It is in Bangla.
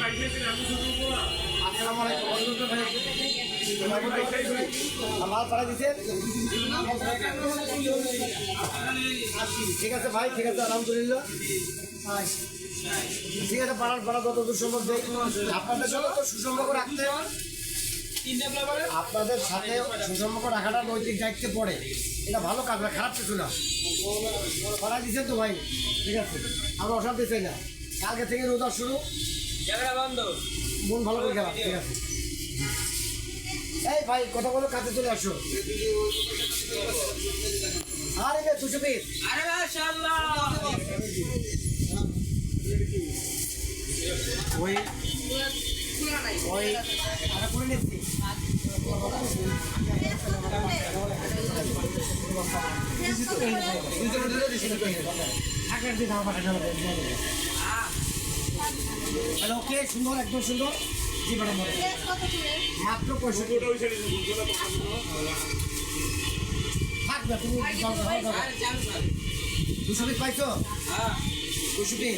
আসসালামু আলাইকুম মাল পাড়া দিচ্ছেন ঠিক আছে ভাই ঠিক আছে আলহামদুলিল্লাহ ঠিক আছে পাড়ার যতদূর সম্ভব দেয় আপনাদের সঙ্গে তো সুসম্পর্ক রাখতে আপনাদের সাথে সুসম্পর্ক রাখাটা নৈতিক দায়িত্বে পড়ে এটা ভালো কাজ না খারাপ কিছু না পাড়া দিচ্ছেন তো ভাই ঠিক আছে আমরা অশান্তি চাই না কালকে থেকে রোজা শুরু মন ভালো করে খেলা ঠিক আছে এই ভাই কথা বলো কাছে চলে আসো আরে রে 200 পিস আরে মাশাআল্লাহ ওই আরে করে নিচ্ছি ওকে সুন্দর একদম সুন্দর জি ম্যাডাম মাত্র 65 থাকবে তুমি 200 পিস পাইছো 200 পিস